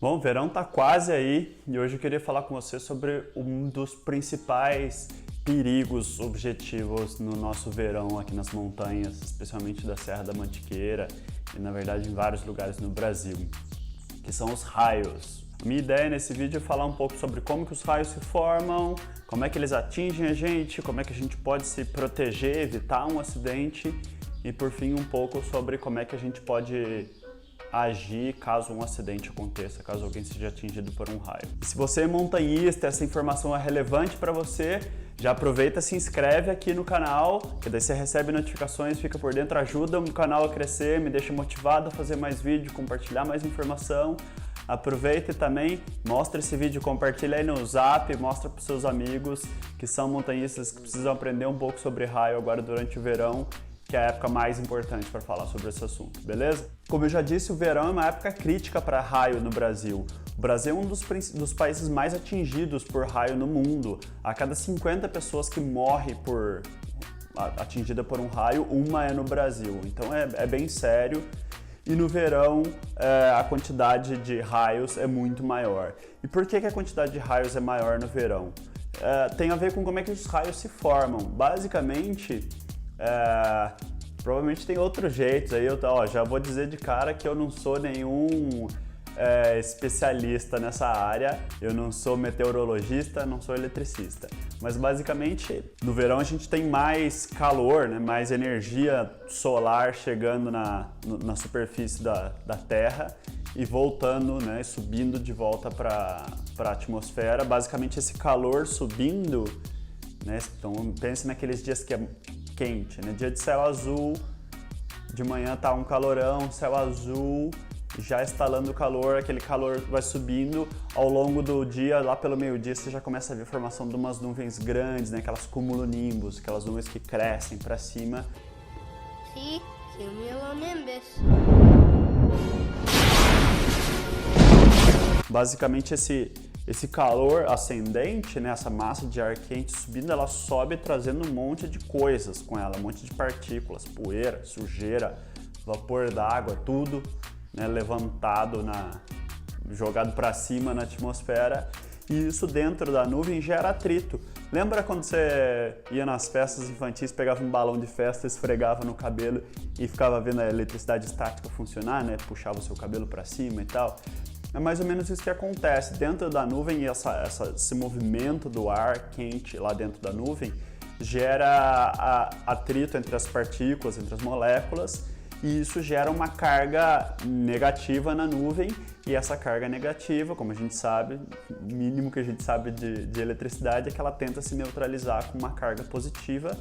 Bom, o verão tá quase aí e hoje eu queria falar com você sobre um dos principais perigos objetivos no nosso verão aqui nas montanhas, especialmente da Serra da Mantiqueira e na verdade em vários lugares no Brasil, que são os raios. A minha ideia nesse vídeo é falar um pouco sobre como que os raios se formam, como é que eles atingem a gente, como é que a gente pode se proteger, evitar um acidente e por fim um pouco sobre como é que a gente pode agir caso um acidente aconteça, caso alguém seja atingido por um raio. E se você é montanhista, essa informação é relevante para você, já aproveita, se inscreve aqui no canal, que daí você recebe notificações, fica por dentro, ajuda o canal a crescer, me deixa motivado a fazer mais vídeo, compartilhar mais informação. Aproveita e também mostra esse vídeo, compartilha aí no Zap, mostra para os seus amigos que são montanhistas, que precisam aprender um pouco sobre raio agora durante o verão, que é a época mais importante para falar sobre esse assunto, beleza? Como eu já disse, o verão é uma época crítica para raio no Brasil. O Brasil é um dos países mais atingidos por raio no mundo. A cada 50 pessoas que morrem atingida por um raio, uma é no Brasil. Então é bem sério. E no verão a quantidade de raios é muito maior. E por que a quantidade de raios é maior no verão? Tem a ver com como é que os raios se formam. Basicamente, provavelmente tem outros jeitos aí, já vou dizer de cara que eu não sou nenhum especialista nessa área, eu não sou meteorologista, não sou eletricista, mas basicamente no verão a gente tem mais calor, né, mais energia solar chegando na superfície da Terra e voltando, né, subindo de volta para a atmosfera. Basicamente esse calor subindo, né, então pense naqueles dias que é quente, né? Dia de céu azul, de manhã tá um calorão, céu azul, já instalando o calor, aquele calor vai subindo, ao longo do dia, lá pelo meio-dia, você já começa a ver a formação de umas nuvens grandes, né? Aquelas cumulonimbus, aquelas nuvens que crescem para cima. Sí, cumulonimbus. Basicamente esse calor ascendente, né, essa massa de ar quente subindo, ela sobe trazendo um monte de coisas com ela, um monte de partículas, poeira, sujeira, vapor d'água, tudo, né, levantado, jogado para cima na atmosfera, e isso dentro da nuvem gera atrito. Lembra quando você ia nas festas infantis, pegava um balão de festa, esfregava no cabelo e ficava vendo a eletricidade estática funcionar, né, puxava o seu cabelo para cima e tal? É mais ou menos isso que acontece. Dentro da nuvem, esse movimento do ar quente lá dentro da nuvem gera atrito entre as partículas, entre as moléculas, e isso gera uma carga negativa na nuvem, e essa carga negativa, como a gente sabe, o mínimo que a gente sabe de eletricidade é que ela tenta se neutralizar com uma carga positiva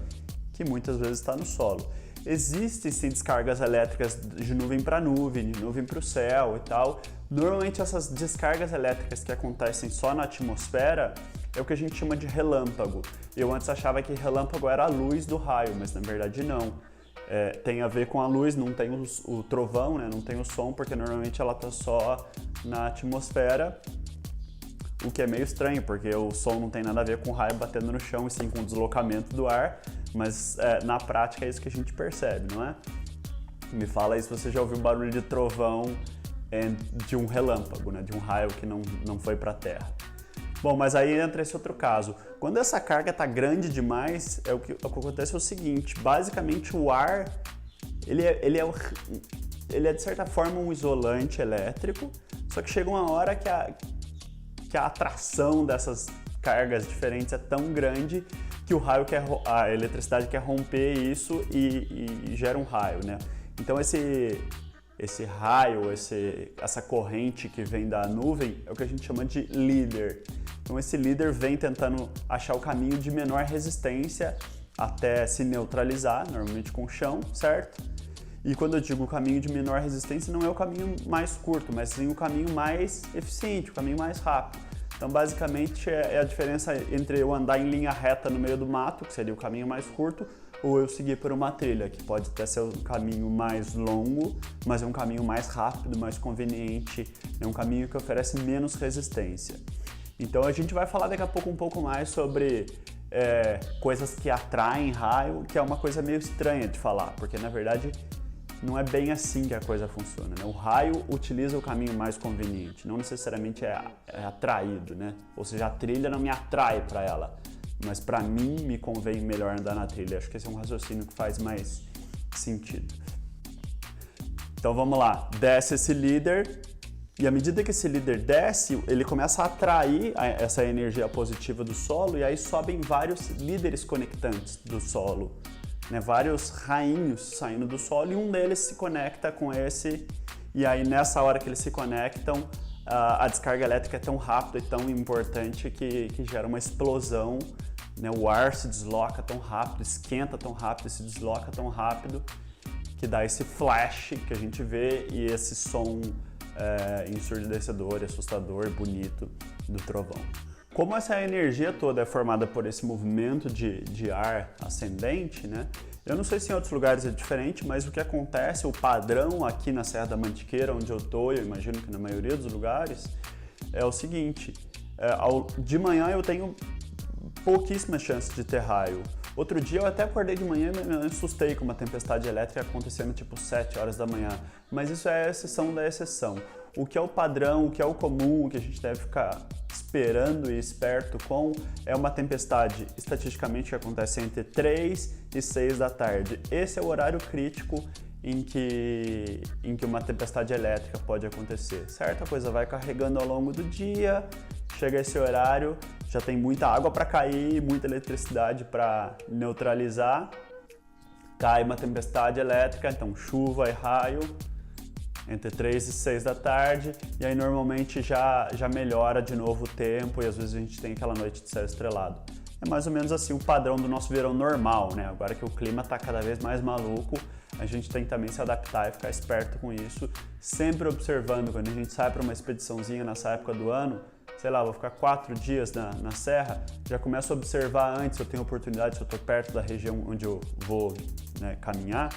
que muitas vezes está no solo. Existem sim descargas elétricas de nuvem para nuvem, de nuvem para o céu e tal. Normalmente essas descargas elétricas que acontecem só na atmosfera é o que a gente chama de relâmpago. Eu antes achava que relâmpago era a luz do raio, mas na verdade não. Tem a ver com a luz, não tem o trovão, né? Não tem o som, porque normalmente ela está só na atmosfera. O que é meio estranho, porque o som não tem nada a ver com o raio batendo no chão, e sim com o deslocamento do ar, mas na prática é isso que a gente percebe, não é? Me fala aí se você já ouviu barulho de trovão de um relâmpago, né? De um raio que não foi para a Terra. Bom, mas aí entra esse outro caso. Quando essa carga está grande demais, o que acontece é o seguinte: basicamente o ar ele é de certa forma um isolante elétrico, só que chega uma hora que a atração dessas cargas diferentes é tão grande que a eletricidade quer romper isso e gera um raio, né? Então esse raio, essa corrente que vem da nuvem é o que a gente chama de líder. Então esse líder vem tentando achar o caminho de menor resistência até se neutralizar, normalmente com o chão, certo? E quando eu digo o caminho de menor resistência, não é o caminho mais curto, mas sim o caminho mais eficiente, o caminho mais rápido. Então, basicamente, é a diferença entre eu andar em linha reta no meio do mato, que seria o caminho mais curto, ou eu seguir por uma trilha, que pode até ser um caminho mais longo, mas é um caminho mais rápido, mais conveniente, é um caminho que oferece menos resistência. Então, a gente vai falar daqui a pouco um pouco mais sobre coisas que atraem raio, que é uma coisa meio estranha de falar, porque, na verdade, não é bem assim que a coisa funciona, né? O raio utiliza o caminho mais conveniente, não necessariamente é atraído, né? Ou seja, a trilha não me atrai para ela, mas para mim me convém melhor andar na trilha. Acho que esse é um raciocínio que faz mais sentido. Então vamos lá, desce esse líder e à medida que esse líder desce, ele começa a atrair essa energia positiva do solo e aí sobem vários líderes conectantes do solo, né? Vários rainhos saindo do solo e um deles se conecta com esse e aí nessa hora que eles se conectam, a descarga elétrica é tão rápida e tão importante que gera uma explosão, né? O ar se desloca tão rápido, esquenta tão rápido e se desloca tão rápido que dá esse flash que a gente vê e esse som ensurdecedor, assustador, bonito do trovão. Como essa energia toda é formada por esse movimento de ar ascendente, né? Eu não sei se em outros lugares é diferente, mas o que acontece, o padrão aqui na Serra da Mantiqueira, onde eu estou, eu imagino que na maioria dos lugares, é o seguinte, de manhã eu tenho pouquíssimas chances de ter raio. Outro dia eu até acordei de manhã e me assustei com uma tempestade elétrica acontecendo tipo 7 horas da manhã, mas isso é a exceção da exceção. O que é o padrão, o que é o comum, o que a gente deve ficar esperando e esperto com é uma tempestade estatisticamente que acontece entre 3 e 6 da tarde. Esse é o horário crítico em que uma tempestade elétrica pode acontecer, certo? A coisa vai carregando ao longo do dia, chega esse horário, já tem muita água para cair, muita eletricidade para neutralizar, cai uma tempestade elétrica, então chuva e raio, entre 3 e 6 da tarde, e aí normalmente já melhora de novo o tempo e às vezes a gente tem aquela noite de céu estrelado. É mais ou menos assim o padrão do nosso verão normal, né? Agora que o clima está cada vez mais maluco, a gente tem que também se adaptar e ficar esperto com isso, sempre observando, quando a gente sai para uma expediçãozinha nessa época do ano, sei lá, vou ficar 4 dias na serra, já começo a observar antes, se eu tenho oportunidade, se eu estou perto da região onde eu vou, né, caminhar,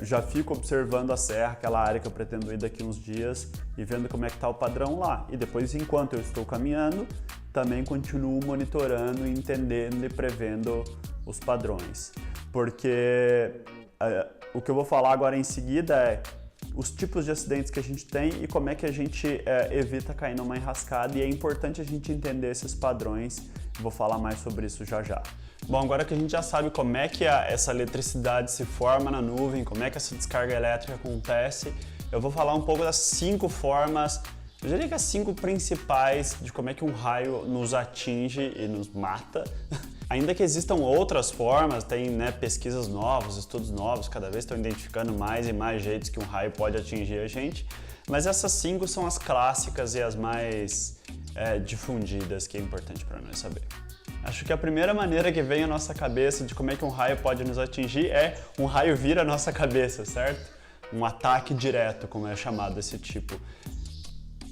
já fico observando a serra, aquela área que eu pretendo ir daqui uns dias e vendo como é que está o padrão lá. E depois, enquanto eu estou caminhando, também continuo monitorando, entendendo e prevendo os padrões. Porque o que eu vou falar agora em seguida é os tipos de acidentes que a gente tem e como é que a gente evita cair numa enrascada, e é importante a gente entender esses padrões. Vou falar mais sobre isso já já. Bom, agora que a gente já sabe como é que essa eletricidade se forma na nuvem, como é que essa descarga elétrica acontece, eu vou falar um pouco das 5 formas, eu diria que as 5 principais de como é que um raio nos atinge e nos mata. Ainda que existam outras formas, tem, né, pesquisas novas, estudos novos, cada vez estão identificando mais e mais jeitos que um raio pode atingir a gente, mas essas 5 são as clássicas e as mais difundidas, que é importante para nós saber. Acho que a primeira maneira que vem à nossa cabeça de como é que um raio pode nos atingir é um raio vir à nossa cabeça, certo? Um ataque direto, como é chamado esse tipo.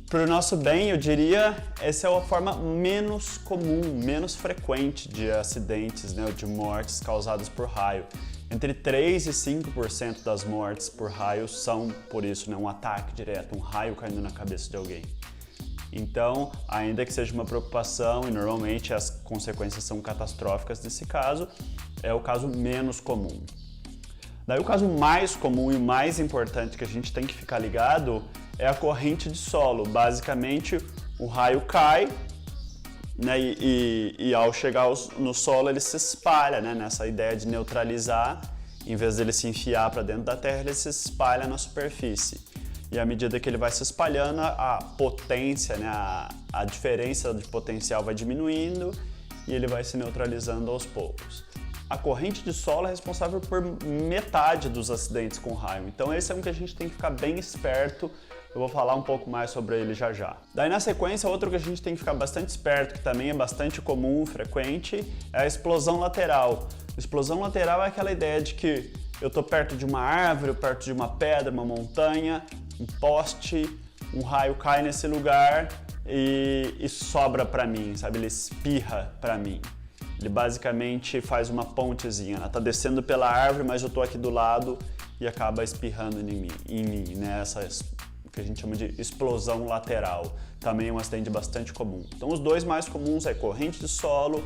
Para o nosso bem, eu diria, essa é a forma menos comum, menos frequente de acidentes, né, de mortes causadas por raio. Entre 3 e 5% das mortes por raio são, por isso, né, um ataque direto, um raio caindo na cabeça de alguém. Então, ainda que seja uma preocupação, e normalmente as consequências são catastróficas nesse caso, é o caso menos comum. Daí o caso mais comum e mais importante que a gente tem que ficar ligado é a corrente de solo. Basicamente, o raio cai, né, e ao chegar no solo ele se espalha, né, nessa ideia de neutralizar, em vez dele se enfiar para dentro da terra, ele se espalha na superfície. E à medida que ele vai se espalhando, a potência, né, a diferença de potencial vai diminuindo e ele vai se neutralizando aos poucos. A corrente de solo é responsável por metade dos acidentes com raio, então esse é um que a gente tem que ficar bem esperto. Eu vou falar um pouco mais sobre ele já já. Daí na sequência, outro que a gente tem que ficar bastante esperto, que também é bastante comum, frequente, é a explosão lateral. A explosão lateral é aquela ideia de que eu estou perto de uma árvore, perto de uma pedra, uma montanha, um poste, um raio cai nesse lugar e sobra para mim, sabe? Ele espirra para mim. Ele basicamente faz uma pontezinha, ela está descendo pela árvore, mas eu estou aqui do lado e acaba espirrando em mim, né? Essa que a gente chama de explosão lateral, também é um acidente bastante comum. Então os dois mais comuns é corrente de solo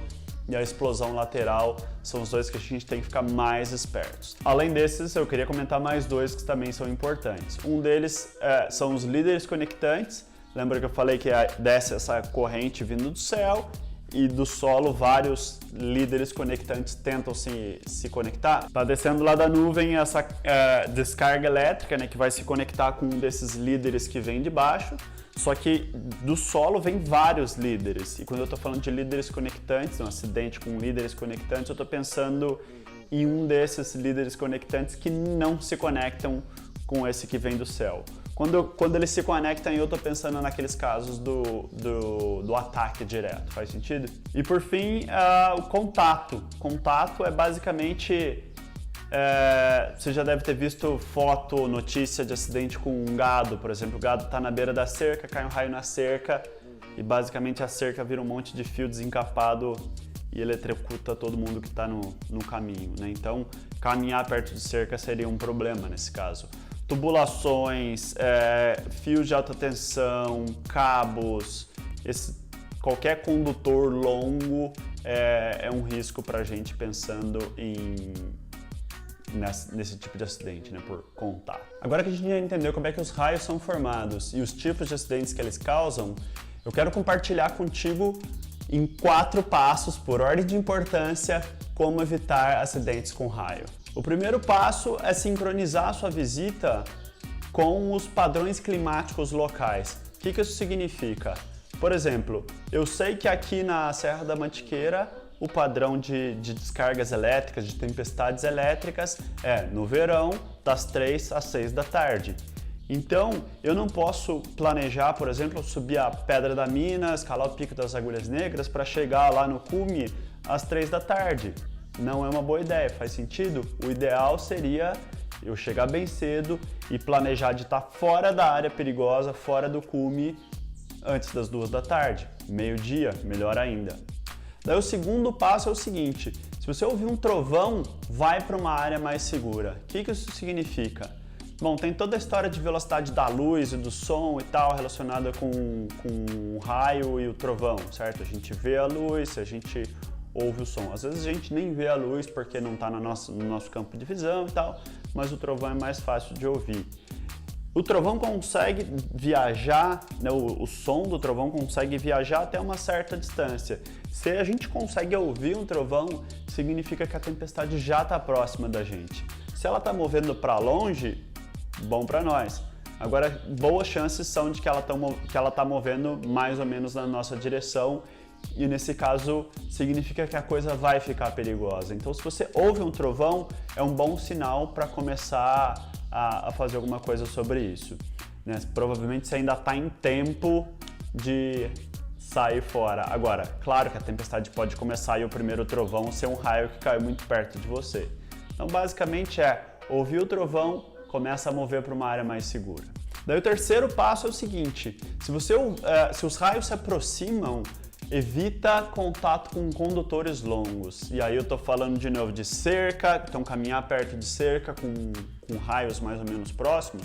e a explosão lateral são os dois que a gente tem que ficar mais espertos. Além desses, eu queria comentar mais dois que também são importantes. Um deles são os líderes conectantes. Lembra que eu falei que desce essa corrente vindo do céu e do solo vários líderes conectantes tentam se conectar? Está descendo lá da nuvem essa descarga elétrica, né, que vai se conectar com um desses líderes que vem de baixo. Só que do solo vem vários líderes. E quando eu estou falando de líderes conectantes, um acidente com líderes conectantes, eu estou pensando em um desses líderes conectantes que não se conectam com esse que vem do céu. Quando eles se conectam, eu estou pensando naqueles casos do ataque direto. Faz sentido? E por fim, o contato. Contato é basicamente... você já deve ter visto foto, notícia de acidente com um gado, por exemplo. O gado está na beira da cerca, cai um raio na cerca e basicamente a cerca vira um monte de fio desencapado e eletrocuta todo mundo que está no caminho, né? Então, caminhar perto de cerca seria um problema nesse caso. Tubulações, fios de alta tensão, cabos, qualquer condutor longo é um risco para a gente pensando nesse tipo de acidente, né, por contato. Agora que a gente já entendeu como é que os raios são formados e os tipos de acidentes que eles causam, eu quero compartilhar contigo em 4 passos, por ordem de importância, como evitar acidentes com raio. O primeiro passo é sincronizar a sua visita com os padrões climáticos locais. O que isso significa? Por exemplo, eu sei que aqui na Serra da Mantiqueira o padrão de descargas elétricas, de tempestades elétricas é no verão, das 3 às 6 da tarde. Então, eu não posso planejar, por exemplo, subir a Pedra da Mina, escalar o Pico das Agulhas Negras para chegar lá no cume às 3 da tarde. Não é uma boa ideia, faz sentido? O ideal seria eu chegar bem cedo e planejar de estar fora da área perigosa, fora do cume, antes das 2 da tarde. Meio-dia, melhor ainda. Daí o segundo passo é o seguinte: se você ouvir um trovão, vai para uma área mais segura. O que isso significa? Bom, tem toda a história de velocidade da luz e do som e tal relacionada com o raio e o trovão, certo? A gente vê a luz, a gente ouve o som. Às vezes a gente nem vê a luz porque não está no nosso campo de visão e tal, mas o trovão é mais fácil de ouvir. O trovão consegue viajar, né, o som do trovão consegue viajar até uma certa distância. Se a gente consegue ouvir um trovão, significa que a tempestade já está próxima da gente. Se ela está movendo para longe, bom para nós. Agora, boas chances são de que ela está movendo mais ou menos na nossa direção e nesse caso significa que a coisa vai ficar perigosa. Então, se você ouve um trovão, é um bom sinal para começar a fazer alguma coisa sobre isso, né? Provavelmente você ainda está em tempo de sair fora. Agora, claro que a tempestade pode começar e o primeiro trovão ser um raio que caiu muito perto de você. Então, basicamente ouvir o trovão, começa a mover para uma área mais segura. Daí o terceiro passo é o seguinte: se os raios se aproximam, evita contato com condutores longos. E aí eu estou falando de novo de cerca, então caminhar perto de cerca com raios mais ou menos próximos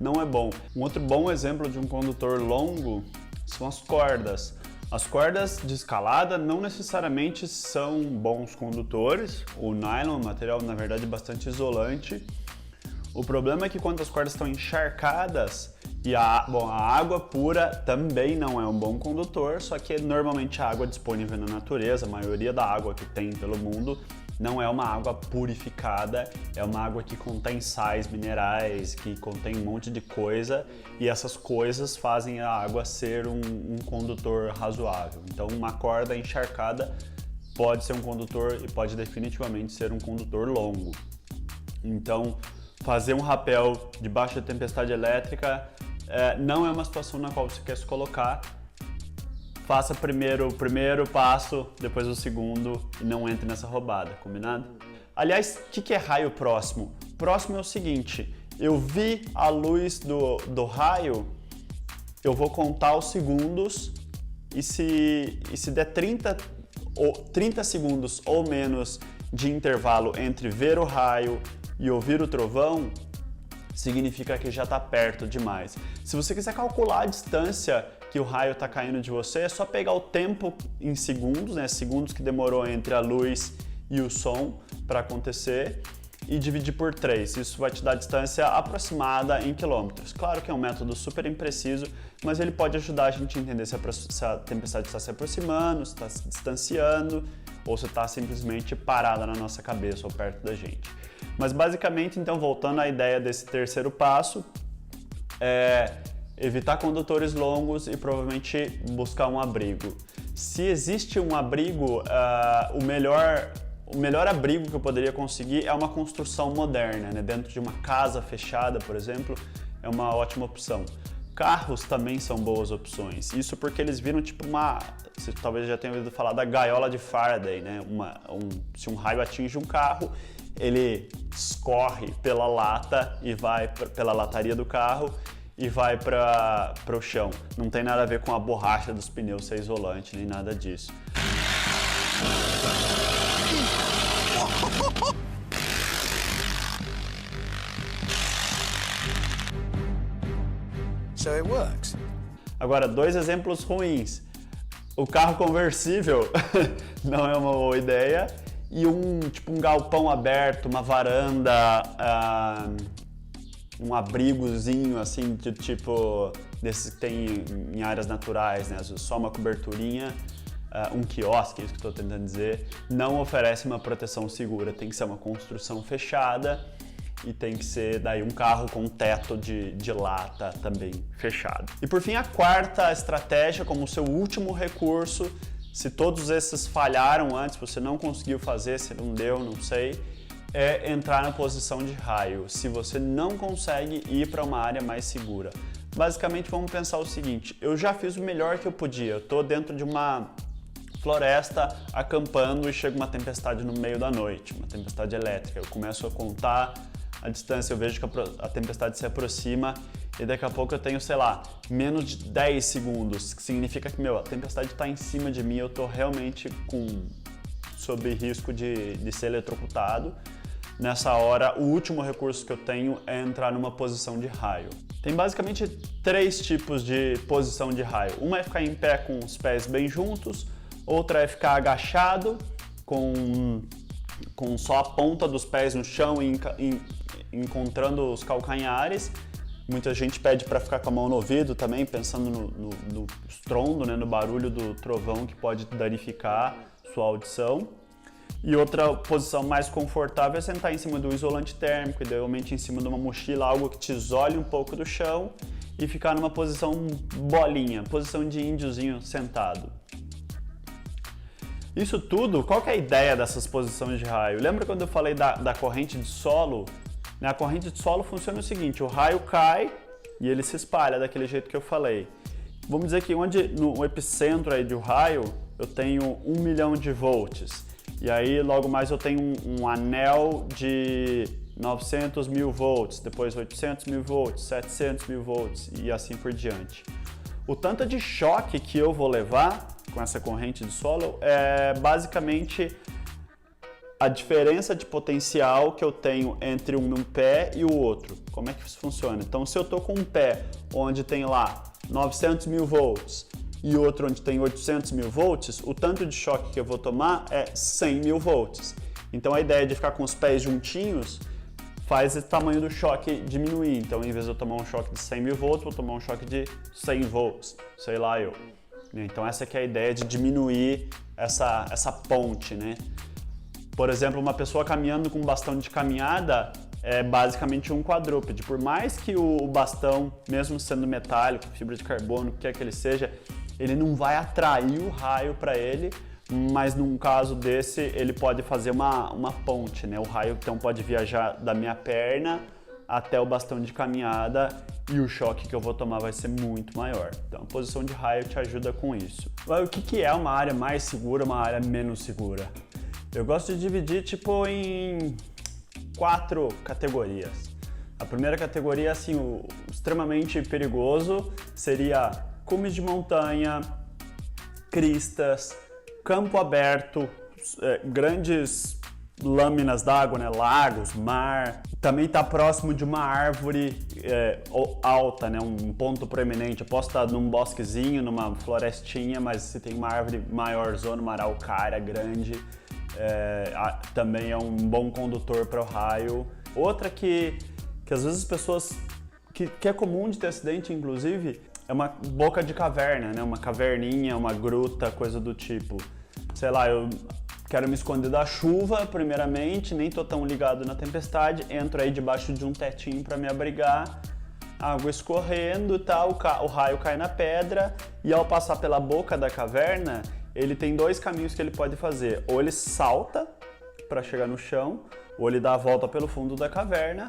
não é bom. Um outro bom exemplo de um condutor longo são as cordas. As cordas de escalada não necessariamente são bons condutores. O nylon, material na verdade bastante isolante. O problema é que quando as cordas estão encharcadas, e a água pura também não é um bom condutor, só que normalmente a água disponível na natureza, a maioria da água que tem pelo mundo, não é uma água purificada, é uma água que contém sais minerais, que contém um monte de coisa, e essas coisas fazem a água ser um condutor razoável. Então uma corda encharcada pode ser um condutor e pode definitivamente ser um condutor longo. Então, fazer um rapel debaixo da tempestade elétrica não é uma situação na qual você quer se colocar. Faça primeiro o primeiro passo, depois o segundo e não entre nessa roubada, combinado? Aliás, o que é raio próximo? Próximo é o seguinte: eu vi a luz do raio, eu vou contar os segundos e se der 30 segundos ou menos de intervalo entre ver o raio e ouvir o trovão, significa que já está perto demais. Se você quiser calcular a distância que o raio está caindo de você, é só pegar o tempo em segundos, né, segundos que demorou entre a luz e o som para acontecer, e dividir por 3. Isso vai te dar a distância aproximada em quilômetros. Claro que é um método super impreciso, mas ele pode ajudar a gente a entender se a tempestade está se aproximando, se está se distanciando, ou se está simplesmente parada na nossa cabeça ou perto da gente. Mas basicamente, então, voltando à ideia desse terceiro passo, evitar condutores longos e provavelmente buscar um abrigo. Se existe um abrigo, o melhor abrigo que eu poderia conseguir é uma construção moderna, né? Dentro de uma casa fechada, por exemplo, é uma ótima opção. Carros também são boas opções. Isso porque eles viram tipo você talvez já tenha ouvido falar da gaiola de Faraday, né? Se um raio atinge um carro, ele escorre pela lata e vai pela lataria do carro e vai para o chão. Não tem nada a ver com a borracha dos pneus ser isolante, nem nada disso. So it works. Agora, 2 exemplos ruins. O carro conversível não é uma boa ideia e um galpão aberto, uma varanda, um abrigozinho assim de tipo desses que tem em áreas naturais, né? Só uma coberturinha, um quiosque, isso que estou tentando dizer, não oferece uma proteção segura. Tem que ser uma construção fechada e tem que ser daí um carro com teto de lata também fechado. E por fim, a quarta estratégia, como seu último recurso, se todos esses falharam antes, você não conseguiu fazer, se não deu, não sei, é entrar na posição de raio, se você não consegue ir para uma área mais segura. Basicamente, vamos pensar o seguinte, eu já fiz o melhor que eu podia, eu estou dentro de uma floresta acampando e chega uma tempestade no meio da noite, uma tempestade elétrica, eu começo a contar a distância, eu vejo que a tempestade se aproxima e daqui a pouco eu tenho, sei lá, menos de 10 segundos, que significa que, a tempestade está em cima de mim, eu estou realmente sob risco de ser eletrocutado. Nessa hora, o último recurso que eu tenho é entrar numa posição de raio. Tem basicamente 3 tipos de posição de raio. Uma é ficar em pé com os pés bem juntos, outra é ficar agachado com só a ponta dos pés no chão e encontrando os calcanhares. Muita gente pede para ficar com a mão no ouvido também, pensando no estrondo, né, no barulho do trovão que pode danificar sua audição. E outra posição mais confortável é sentar em cima do isolante térmico, idealmente em cima de uma mochila, algo que te isole um pouco do chão e ficar numa posição bolinha, posição de índiozinho sentado. Isso tudo, qual que é a ideia dessas posições de raio? Lembra quando eu falei da corrente de solo? A corrente de solo funciona o seguinte, o raio cai e ele se espalha daquele jeito que eu falei. Vamos dizer que no epicentro aí do raio eu tenho 1 milhão de volts. E aí logo mais eu tenho um anel de 900 mil volts, depois 800 mil volts, 700 mil volts e assim por diante. O tanto de choque que eu vou levar com essa corrente de solo é basicamente a diferença de potencial que eu tenho entre um pé e o outro. Como é que isso funciona? Então, se eu estou com um pé onde tem lá 900 mil volts e outro onde tem 800 mil volts, o tanto de choque que eu vou tomar é 100 mil volts. Então, a ideia de ficar com os pés juntinhos faz esse tamanho do choque diminuir. Então, em vez de eu tomar um choque de 100 mil volts, vou tomar um choque de 100 volts, sei lá eu. Então, essa que é a ideia de diminuir essa ponte, né? Por exemplo, uma pessoa caminhando com um bastão de caminhada é basicamente um quadrúpede. Por mais que o bastão, mesmo sendo metálico, fibra de carbono, o que quer que ele seja, ele não vai atrair o raio para ele, mas num caso desse ele pode fazer uma ponte, né? O raio então pode viajar da minha perna até o bastão de caminhada e o choque que eu vou tomar vai ser muito maior. Então a posição de raio te ajuda com isso. Mas o que é uma área mais segura, uma área menos segura? Eu gosto de dividir em 4 categorias. A primeira categoria, assim, o extremamente perigoso seria cumes de montanha, cristas, campo aberto, grandes lâminas d'água, né? Lagos, mar, Também está próximo de uma árvore alta, né? Um ponto proeminente. Eu posso estar num bosquezinho, numa florestinha, mas se tem uma árvore maior, zona, uma araucária grande, também é um bom condutor para o raio. Outra que às vezes as pessoas, que é comum de ter acidente inclusive, é uma boca de caverna, né? Uma caverninha, uma gruta, coisa do tipo. Sei lá, eu quero me esconder da chuva, primeiramente, nem tô tão ligado na tempestade, entro aí debaixo de um tetinho para me abrigar, água escorrendo, tá? O raio cai na pedra e ao passar pela boca da caverna, ele tem dois caminhos que ele pode fazer. Ou ele salta para chegar no chão, ou ele dá a volta pelo fundo da caverna.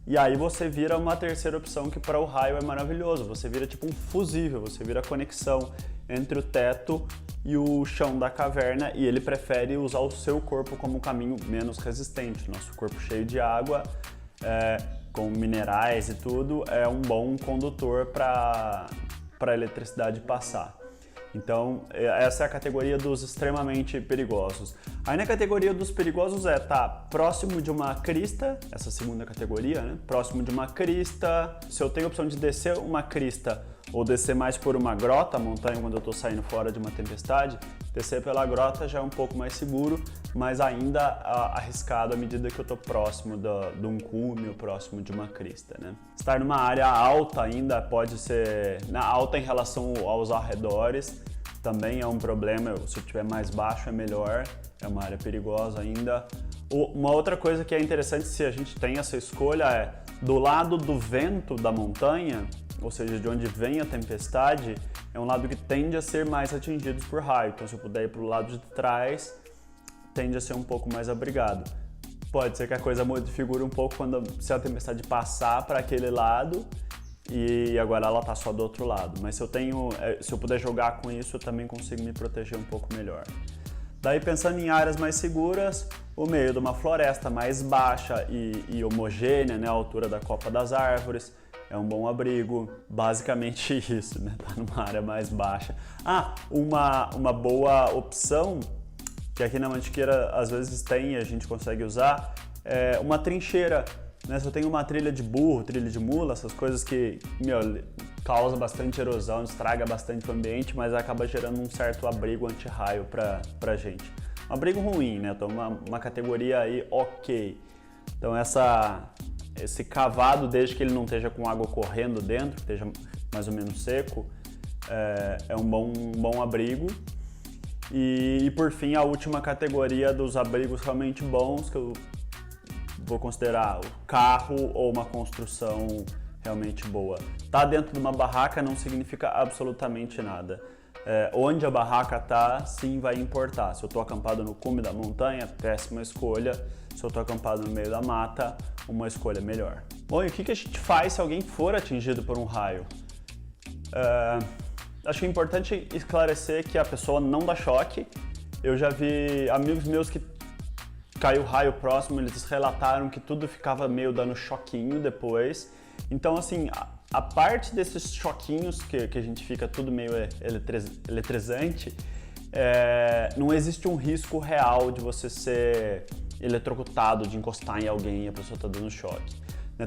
E aí você vira uma terceira opção que para o raio é maravilhoso. Você vira tipo um fusível, você vira a conexão entre o teto e o chão da caverna e ele prefere usar o seu corpo como um caminho menos resistente. Nosso corpo cheio de água, com minerais e tudo, é um bom condutor para a eletricidade passar. Então, essa é a categoria dos extremamente perigosos. Aí na categoria dos perigosos tá próximo de uma crista, essa segunda categoria, né? Próximo de uma crista. Se eu tenho a opção de descer uma crista ou descer mais por uma grota, montanha, quando eu estou saindo fora de uma tempestade, descer pela grota já é um pouco mais seguro, mas ainda arriscado à medida que eu estou próximo de um cume ou próximo de uma crista, né? Estar numa área alta ainda pode ser, alta em relação aos arredores, também é um problema. Se eu estiver mais baixo é melhor, é uma área perigosa ainda. Uma outra coisa que é interessante se a gente tem essa escolha é do lado do vento da montanha, ou seja, de onde vem a tempestade, é um lado que tende a ser mais atingido por raio. Então, se eu puder ir para o lado de trás, tende a ser um pouco mais abrigado. Pode ser que a coisa modifique um pouco se a tempestade passar para aquele lado e agora ela está só do outro lado. Mas se eu puder jogar com isso, eu também consigo me proteger um pouco melhor. Daí, pensando em áreas mais seguras, o meio de uma floresta mais baixa e homogênea, né, a altura da copa das árvores, é um bom abrigo, basicamente isso, né? Tá numa área mais baixa. Uma boa opção, que aqui na Mantiqueira às vezes tem e a gente consegue usar, é uma trincheira, né? Se eu tenho uma trilha de burro, trilha de mula, essas coisas que, causam bastante erosão, estraga bastante o ambiente, mas acaba gerando um certo abrigo anti-raio pra gente. Um abrigo ruim, né? Então uma categoria aí ok. Então esse cavado, desde que ele não esteja com água correndo dentro, que esteja mais ou menos seco, é um bom abrigo. E por fim, a última categoria dos abrigos realmente bons, que eu vou considerar o carro ou uma construção realmente boa. Tá dentro de uma barraca não significa absolutamente nada. Onde a barraca tá, sim, vai importar. Se eu estou acampado no cume da montanha, péssima escolha. Se eu estou acampado no meio da mata, uma escolha melhor. Bom, e o que a gente faz se alguém for atingido por um raio? Acho que é importante esclarecer que a pessoa não dá choque. Eu já vi amigos meus que caiu raio próximo, eles relataram que tudo ficava meio dando choquinho depois. Então, assim, a parte desses choquinhos que a gente fica tudo meio eletrizante, não existe um risco real de você ser eletrocutado, de encostar em alguém e a pessoa tá dando choque.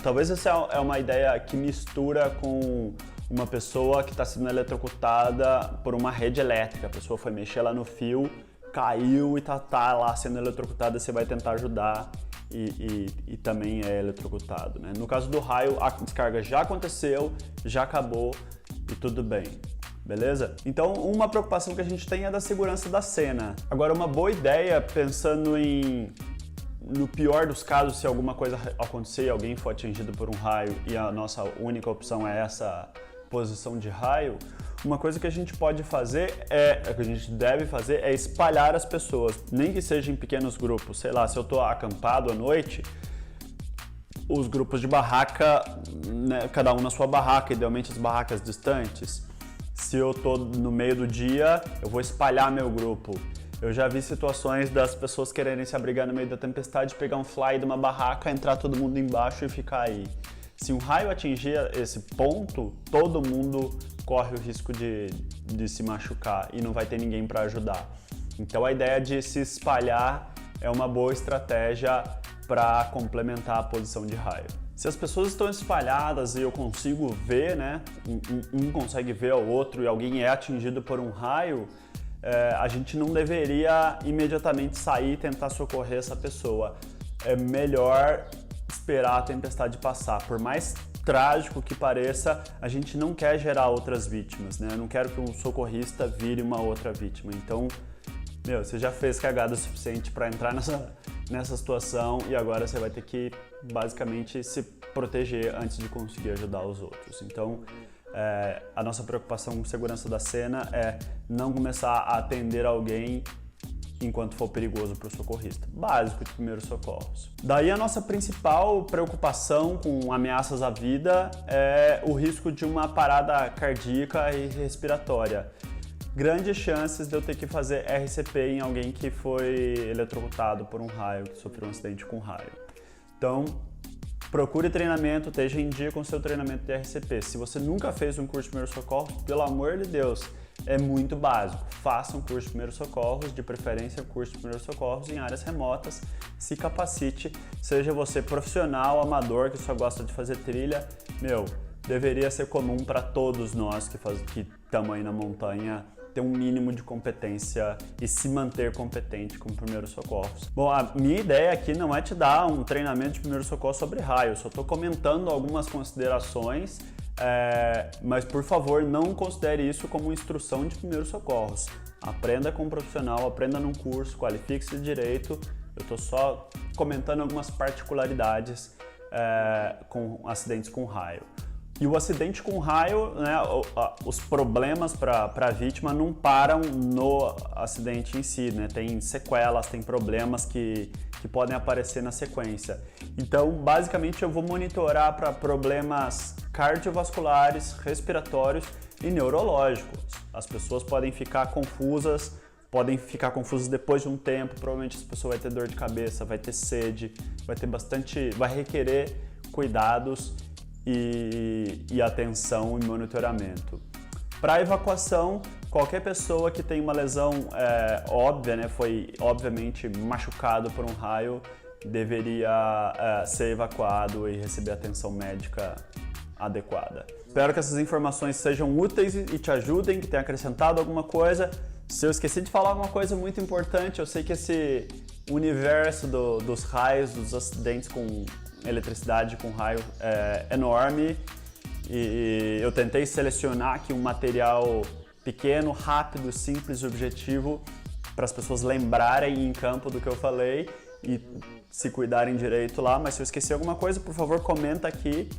Talvez essa é uma ideia que mistura com uma pessoa que está sendo eletrocutada por uma rede elétrica. A pessoa foi mexer lá no fio, caiu e tá lá sendo eletrocutada, você vai tentar ajudar e também é eletrocutado, né? No caso do raio, a descarga já aconteceu, já acabou e tudo bem. Beleza? Então, uma preocupação que a gente tem é da segurança da cena. Agora, uma boa ideia, pensando no pior dos casos, se alguma coisa acontecer e alguém for atingido por um raio e a nossa única opção é essa posição de raio, uma coisa que a gente pode fazer, que a gente deve fazer, é espalhar as pessoas, nem que seja em pequenos grupos. Sei lá, se eu estou acampado à noite, os grupos de barraca, né, cada um na sua barraca, idealmente as barracas distantes. Se eu estou no meio do dia, eu vou espalhar meu grupo. Eu já vi situações das pessoas quererem se abrigar no meio da tempestade, pegar um fly de uma barraca, entrar todo mundo embaixo e ficar aí. Se um raio atingir esse ponto, todo mundo corre o risco de se machucar e não vai ter ninguém para ajudar. Então a ideia de se espalhar é uma boa estratégia para complementar a posição de raio. Se as pessoas estão espalhadas e eu consigo ver, né, um consegue ver o outro e alguém é atingido por um raio, a gente não deveria imediatamente sair e tentar socorrer essa pessoa. É melhor esperar a tempestade passar. Por mais trágico que pareça, a gente não quer gerar outras vítimas, né? Eu não quero que um socorrista vire uma outra vítima. Então, você já fez cagada o suficiente para entrar nessa situação e agora você vai ter que basicamente se proteger antes de conseguir ajudar os outros. Então, a nossa preocupação com segurança da cena é não começar a atender alguém enquanto for perigoso para o socorrista. Básico de primeiros socorros. Daí a nossa principal preocupação com ameaças à vida é o risco de uma parada cardíaca e respiratória. Grandes chances de eu ter que fazer RCP em alguém que foi eletrocutado por um raio, que sofreu um acidente com raio. Então, procure treinamento, esteja em dia com o seu treinamento de RCP. Se você nunca fez um curso de primeiros socorros, pelo amor de Deus, é muito básico. Faça um curso de primeiros socorros, de preferência um curso de primeiros socorros em áreas remotas, se capacite, seja você profissional, amador, que só gosta de fazer trilha, deveria ser comum para todos nós que estamos aí na montanha ter um mínimo de competência e se manter competente com primeiros socorros. Bom, a minha ideia aqui não é te dar um treinamento de primeiros socorros sobre raio, eu só estou comentando algumas considerações, mas por favor não considere isso como instrução de primeiros socorros. Aprenda com um profissional, aprenda num curso, qualifique-se direito. Eu estou só comentando algumas particularidades com acidentes com raio. E o acidente com raio, né, os problemas para a vítima não param no acidente em si, né? Tem sequelas, tem problemas que podem aparecer na sequência. Então, basicamente, eu vou monitorar para problemas cardiovasculares, respiratórios e neurológicos. As pessoas podem ficar confusas depois de um tempo. Provavelmente essa pessoa vai ter dor de cabeça, vai ter sede, vai requerer cuidados e atenção e monitoramento. Para evacuação, qualquer pessoa que tem uma lesão óbvia, né, foi obviamente machucado por um raio, deveria ser evacuado e receber atenção médica adequada. Espero que essas informações sejam úteis e te ajudem, que tenha acrescentado alguma coisa. Se eu esqueci de falar uma coisa muito importante, eu sei que esse universo dos raios, dos acidentes com eletricidade com raio é enorme e eu tentei selecionar aqui um material pequeno, rápido, simples e objetivo para as pessoas lembrarem em campo do que eu falei e se cuidarem direito lá, mas se eu esqueci alguma coisa, por favor, comenta aqui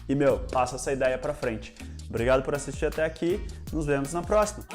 e, passa essa ideia para frente. Obrigado por assistir até aqui, nos vemos na próxima.